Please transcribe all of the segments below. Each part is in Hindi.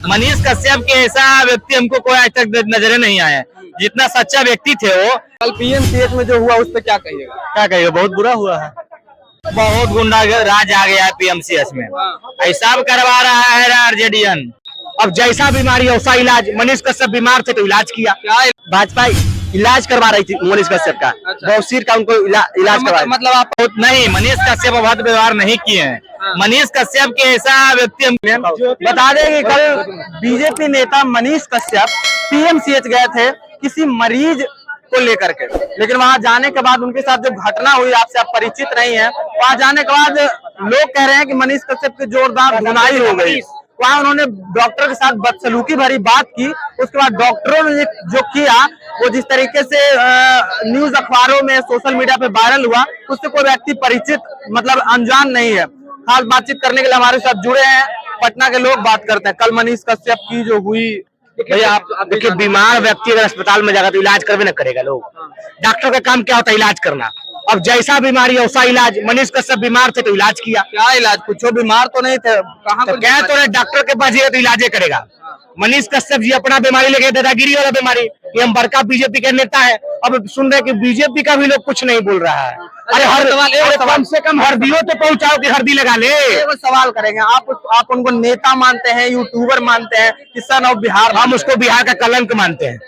मनीष कश्यप के ऐसा व्यक्ति हमको कोई आज तक नजरे नहीं आया। जितना सच्चा व्यक्ति थे वो। कल पीएमसीएच में जो हुआ उस पर क्या कहिएगा? क्या कहिएगा, बहुत बुरा हुआ है। बहुत गुंडा राज आ गया है पीएमसीएच में। ऐसा करवा रहा है आरजेडीएन। अब जैसा बीमारी वैसा इलाज। मनीष कश्यप बीमार थे तो इलाज किया। भाजपा इलाज करवा रही थी मनीष कश्यप का। बौसीर का उनको इलाज करवा। मतलब आप नहीं, मनीष कश्यप अवैध व्यवहार नहीं किए हैं। मनीष कश्यप के ऐसा व्यक्ति हम बता दें कि कल बीजेपी नेता मनीष कश्यप पीएमसीएच गए थे किसी मरीज को लेकर के, लेकिन वहां जाने के बाद उनके साथ जो घटना हुई, आपसे आप परिचित नहीं है। वहां जाने के बाद लोग कह रहे हैं कि मनीष कश्यप की जोरदार धुनाई हो गई। वहां उन्होंने डॉक्टर के साथ बदसलूकी भरी बात की। उसके बाद डॉक्टरों ने जो किया वो जिस तरीके से न्यूज अखबारों में सोशल मीडिया पे वायरल हुआ, उससे कोई व्यक्ति परिचित मतलब अनजान नहीं है। खास बातचीत करने के लिए हमारे साथ जुड़े हैं पटना के लोग। बात करते हैं कल मनीष कश्यप की जो हुई। भैया आप देखिए, बीमार व्यक्ति अगर अस्पताल में जाएगा तो इलाज करवे न करेगा लोग। डॉक्टर का काम क्या होता है? इलाज करना। अब जैसा बीमारी है वैसा इलाज। मनीष कश्यप बीमार थे तो इलाज किया। क्या इलाज? कुछ बीमार तो नहीं थे। कहाँ तो क्या तो डॉक्टर के पास तो इलाज करेगा। मनीष कश्यप जी अपना बीमारी लेके दादागिरी वाला बीमारी। ये हम बड़का बीजेपी के नेता है। अब सुन रहे कि बीजेपी का भी लोग कुछ नहीं बोल रहा है। अरे कम से कम हरदियों तो पहुंचाओ कि हरदी लगा ले। वो सवाल करेंगे आप उनको नेता मानते हैं, यूट्यूबर मानते हैं कि सन ऑफ बिहार? हम उसको बिहार का कलंक मानते हैं।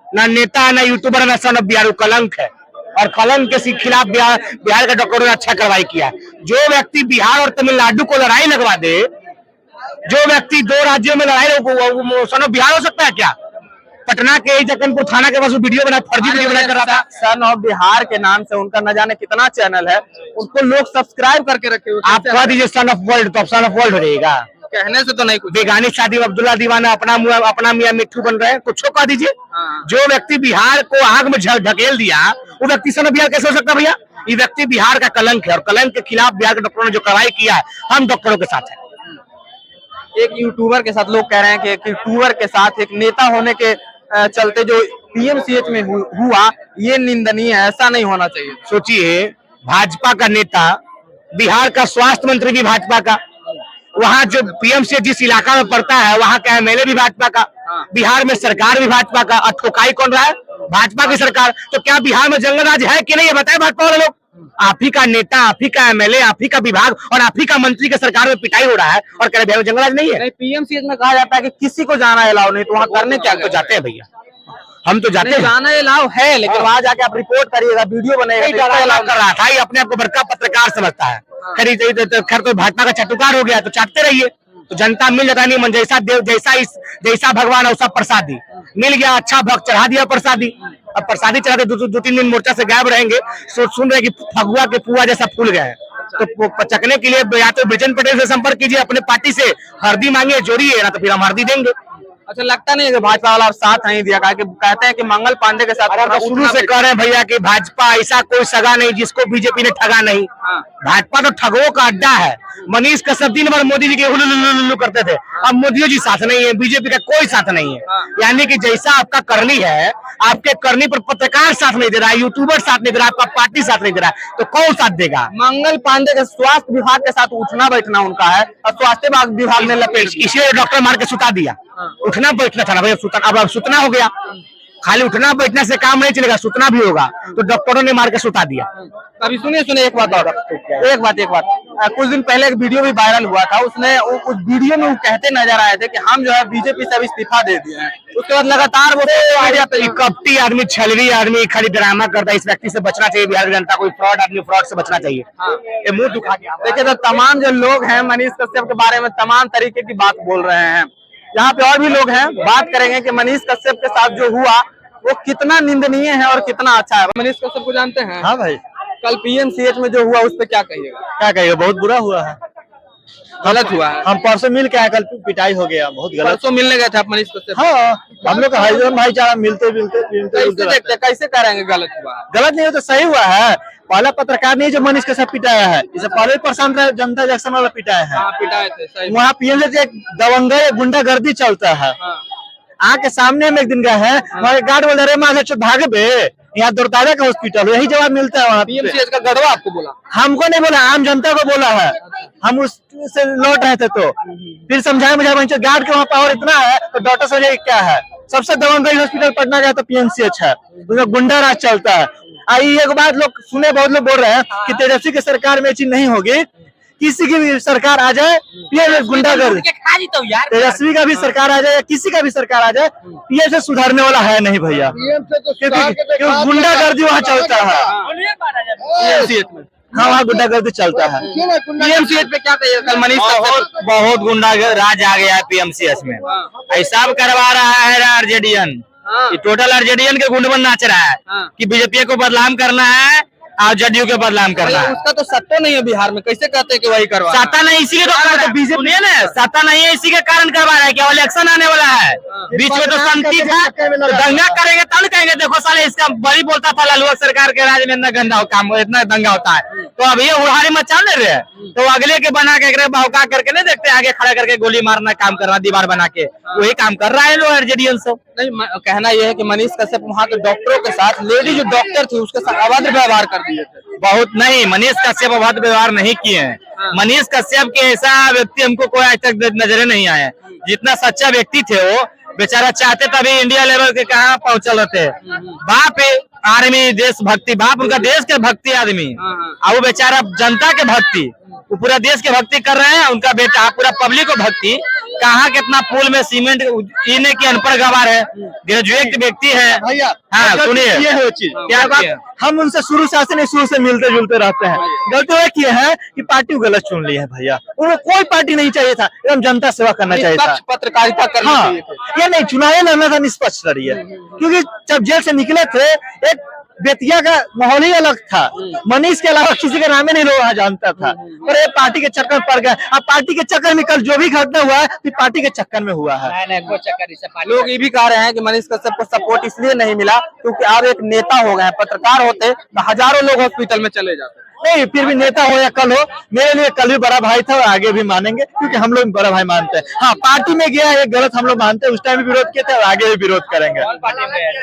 ना नेता है, ना यूट्यूबर, ना सन ऑफ बिहार। वो कलंक है और कलंक के खिलाफ बिहार के डॉक्टरों ने अच्छा कार्रवाई किया। जो व्यक्ति बिहार और तमिलनाडु को लड़ाई लगवा दे, जो व्यक्ति दो राज्यों में लड़ाई सन ऑफ बिहार हो सकता है क्या? पटना के जकनपुर थाना के पास वीडियो बना, फर्जी वीडियो बना कर रहा था। सन ऑफ बिहार के नाम से उनका न जाने कितना चैनल है, उसको लोग सब्सक्राइब करके रखे हुए। आप कह दीजिए सन ऑफ वर्ल्ड, तो सन ऑफ वर्ल्ड हो जाएगा। कहने से तो नहीं कुछ। बेगानी शादी में अब्दुल्ला दीवाना अपना मियां मिट्ठू बन रहे हैं, कुछ कह दीजिए। जो व्यक्ति बिहार को आग में ढकेल दिया, वो व्यक्ति सन ऑफ बिहार कैसे हो सकता भैया? ये व्यक्ति बिहार का कलंक है और कलंक के खिलाफ बिहार के डॉक्टरों ने जो कार्रवाई किया है, हम डॉक्टरों के साथ है। एक यूट्यूबर के साथ लोग कह रहे हैं कि एक यूट्यूबर के साथ एक नेता होने के चलते जो पीएमसीएच में हुआ, ये निंदनीय है। ऐसा नहीं होना चाहिए। सोचिए, भाजपा का नेता, बिहार का स्वास्थ्य मंत्री भी भाजपा का, वहाँ जो पीएमसीएच जिस इलाका में पड़ता है वहाँ का एमएलए भी भाजपा का, बिहार में सरकार भी भाजपा का। ठोकाई कौन रहा है? भाजपा की सरकार। तो क्या बिहार में जंगल राज है कि नहीं, ये बताए भाजपा वाले लोग। आप ही का नेता, आप ही का एमएलए, आप ही का विभाग और आप ही का मंत्री के सरकार में पिटाई हो रहा है और कह रहे बिहार में जंगल राज नहीं है। पीएमसीएच में कहा जाता है कि किसी को जाना अलाउ नहीं, तो वहाँ करने क्या तो जाते हैं भैया, हम तो जाते हैं। जाना अलाउ है, लेकिन वहाँ जाके आप रिपोर्ट करिएगा, वीडियो बनेगा। अलाउ कर रहा था, ये अपने आप को बड़का पत्रकार समझता है। खैर तो भाजपा का चटुकार हो गया तो चाटते रहिए, तो जनता मिल जाता नहीं। मन जैसा देव, जैसा भगवान वैसा प्रसादी मिल गया। अच्छा भक्त चढ़ा दिया प्रसादी। अब प्रसादी चढ़ाते दो तीन दिन मोर्चा से गायब रहेंगे। सुन रहे कि फगुआ के पुआ जैसा फूल गए। तो पचकने के लिए या तो ब्रिजेश पटेल से संपर्क कीजिए, अपने पार्टी से हरदी मांगिए, जोड़िए, ना तो फिर हम हरदी देंगे। अच्छा, लगता नहीं है कि भाजपा वाला साथ नहीं दिया? कहते हैं कि मंगल पांडे के साथ शुरू से कह रहे हैं भैया कि भाजपा ऐसा कोई सगा नहीं जिसको बीजेपी ने ठगा नहीं। भाजपा तो ठगों का अड्डा है। मनीष कश्यप दिन भर मोदी जी के हुलुलुलुलु करते थे, अब मोदी जी साथ नहीं है, बीजेपी का कोई साथ नहीं है। यानी कि जैसा आपका करनी है, आपके करनी पर पत्रकार साथ नहीं दे रहा है, यूट्यूबर साथ नहीं दे रहा है, आपका पार्टी साथ नहीं दे रहा है, तो कौन साथ देगा? मंगल पांडे के स्वास्थ्य विभाग के साथ उठना बैठना उनका है और स्वास्थ्य विभाग ने लपेट, इसलिए डॉक्टर मार के सुता दिया। उठना बैठना था ना भैया, अब सुतना हो गया। खाली उठना बैठना से काम नहीं चलेगा, सुतना भी होगा, तो डॉक्टरों ने मार के सुता दिया। अभी सुनिए एक बात और, एक बात कुछ दिन पहले एक वीडियो भी वायरल हुआ था। उसने उस वीडियो में वो कहते नजर आए थे कि हम जो है बीजेपी से इस्तीफा दे दिए हैं। उसके बाद लगातार वो कपटी आदमी, छलवी आदमी खाली ड्रामा करता है। इस व्यक्ति से बचना चाहिए बिहार की जनता को। फ्रॉड आदमी, फ्रॉड से बचना चाहिए। ये मुंह दुखा गया। देखिए, तो तमाम जो लोग हैं मनीष कश्यप के बारे में तमाम तरीके की बात बोल रहे हैं। यहाँ पे और भी लोग हैं, बात करेंगे कि मनीष कश्यप के साथ जो हुआ वो कितना निंदनीय है और कितना अच्छा है। मनीष कश्यप को जानते हैं? हाँ भाई। कल पीएमसीएच में जो हुआ उस पर क्या कहिएगा? क्या कहिएगा, बहुत बुरा हुआ है, गलत हुआ है। हम परसों मिल के आए, कल पिटाई हो गया, बहुत गलत। परसों मिलने गए थे आप मनीष कश्यप? हाँ, हम लोग का भाईचारा मिलते कैसे करेंगे गलत हुआ? गलत नहीं हो तो सही हुआ है। पहला पत्रकार नहीं जो मनीष कश्यप पिटाया है, इसे पहले परेशान रहे जनता जंक्शन वाला पिटाया है। पिटाए थे वहाँ पीएमसीएच एक दबंगा गुंडागर्दी चलता है। आके सामने में एक दिन गए हैं, गार्ड बोल रहे माँ भागे बे, यहाँ दुर्ताजा का हॉस्पिटल है, यही जवाब मिलता है वहाँ पे। पीएमसीएच का गढ़वा आपको बोला? हमको नहीं बोला, आम जनता को बोला है। हम उससे लौट रहे थे तो फिर समझाया मुझे, गार्ड के वहाँ पावर इतना है तो डॉक्टर समझे क्या है। सबसे दबंगई हॉस्पिटल पटना का तो पीएमसीएच है, उसमें गुंडा राज चलता है। आई एक बात लोग सुने, बहुत लोग बोल रहे हैं कि तेजस्वी की सरकार में ये चीज नहीं होगी, किसी की भी सरकार आ जाए ये गुंडागर्दी, तेजस्वी का भी सरकार आ जाए या किसी का भी सरकार आ जाए, ये से सुधारने वाला है नहीं भैया, क्योंकि गुंडागर्दी वहाँ चलता है। पीएमसीएच में हाँ, वहाँ गुंडागर्दी चलता है। पीएमसीएच पे क्या कहिए कल मनीष कश्यप? बहुत गुंडा राज आ गया है पीएमसीएच में। ऐसा करवा रहा है आरजेडीएन, टोटल आरजेडीएन के गुंडबन नाच रहा है कि बीजेपी को बदनाम करना है और जदयू के बदनाम करना है। उसका तो सत्ता नहीं है बिहार में, कैसे कहते हैं कि वही करवा? सत्ता नहीं, इसी के तो बीजेपी है ना, सत्ता नहीं है इसी के कारण करवा रहा है। क्या इलेक्शन आने वाला है, बीच में तो शांति था, तो दंगा करेंगे तब कहेंगे देखो साले इसका बड़ी बोलता था लालू सरकार के राज में इतना गंदा काम, इतना दंगा होता है। तो अब ये उड़ारी मचा ले रहे, तो अगले के बना के बहुका करके नहीं देखते, आगे खड़ा करके गोली मारना काम करना, दीवार बना के वही काम कर रहा है लोग आरजेडीएन सब। नहीं, कहना यह है कि मनीष कश्यप वहाँ के डॉक्टरों के साथ, लेडी जो डॉक्टर थी उसके साथ अभद्र व्यवहार कर दिए थे। बहुत नहीं, मनीष कश्यप अभद्र व्यवहार नहीं किए हैं। मनीष कश्यप के ऐसा व्यक्ति हमको कोई आज तक नजरे नहीं आया। जितना सच्चा व्यक्ति थे वो बेचारा, चाहते तभी इंडिया लेवल के कहाँ पहुंचल थे। बाप आर्मी देशभक्ति, बाप उनका देश के भक्ति आदमी, और वो बेचारा जनता के भक्ति, वो पूरा देश के भक्ति कर रहे हैं। उनका बेटा पूरा पब्लिक को भक्ति, कहाँ कितना पुल में सीमेंट इन्हें की अनपढ़ गवार है, ग्रेजुएट व्यक्ति है। हाँ सुनिए, ये है वो चीज क्या बात, हम उनसे शुरू से मिलते जुलते रहते हैं। गलती वो किए हैं कि पार्टी को गलत चुन लिया है भैया, उन्हें कोई पार्टी नहीं चाहिए था, एकदम जनता सेवा करना चाहिए था, पत्रकारिता करना हाँ, चाहिए था। ये नहीं चुनाव लड़ना था निष्पक्ष लड़िए, क्योंकि जब जेल से निकले थे एक बेतिया का माहौल ही अलग था। मनीष के अलावा किसी का नाम ही नहीं लोग जानता था, और ये पार्टी के चक्कर में पड़ गए। अब पार्टी के चक्कर में कल जो भी घटना हुआ है तो पार्टी के चक्कर में हुआ है। लोग ये भी कह रहे हैं कि मनीष कश्यप को सपोर्ट इसलिए नहीं मिला क्योंकि आप एक नेता हो गए हैं, पत्रकार होते तो हजारों लोग हॉस्पिटल में चले जाते। नहीं, फिर भी नेता हो या कल हो, मेरे लिए कल भी बड़ा भाई था और आगे भी मानेंगे, क्योंकि हम लोग बड़ा भाई मानते हैं। हाँ, पार्टी में गया ये गलत हम लोग मानते हैं, उस टाइम भी विरोध किए थे और आगे भी विरोध करेंगे।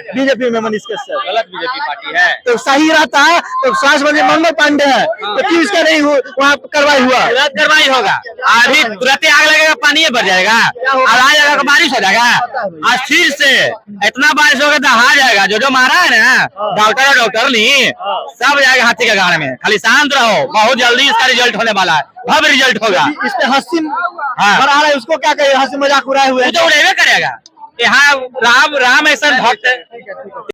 बीजेपी में मनीष कश्यप गलत बीजेपी पार्टी है तो सही रहता है तो स्वास्थ्य मंत्री मंगल पांडे है, तो क्यों इसका नहीं वहाँ कार्रवाई हुआ? कार्रवाई होगा, अभी तुरंत आग लगेगा, पानी भर जाएगा, आवाज आएगा, बारिश हो जाएगा, और फिर से इतना बारिश होगा दहा जाएगा। जो मारा है ना डॉक्टर नहीं, सब जाएगा हाथी के गाड़ में। खाली शांत रहो, बहुत जल्दी इसका रिजल्ट होने वाला है, भव्य रिजल्ट होगा। इस पे हंसी बना रहा है, उसको क्या कहिए, हंसी मजाक उड़ाए हुए तो उड़ेबे करेगा। यहाँ राम ऐसा भक्त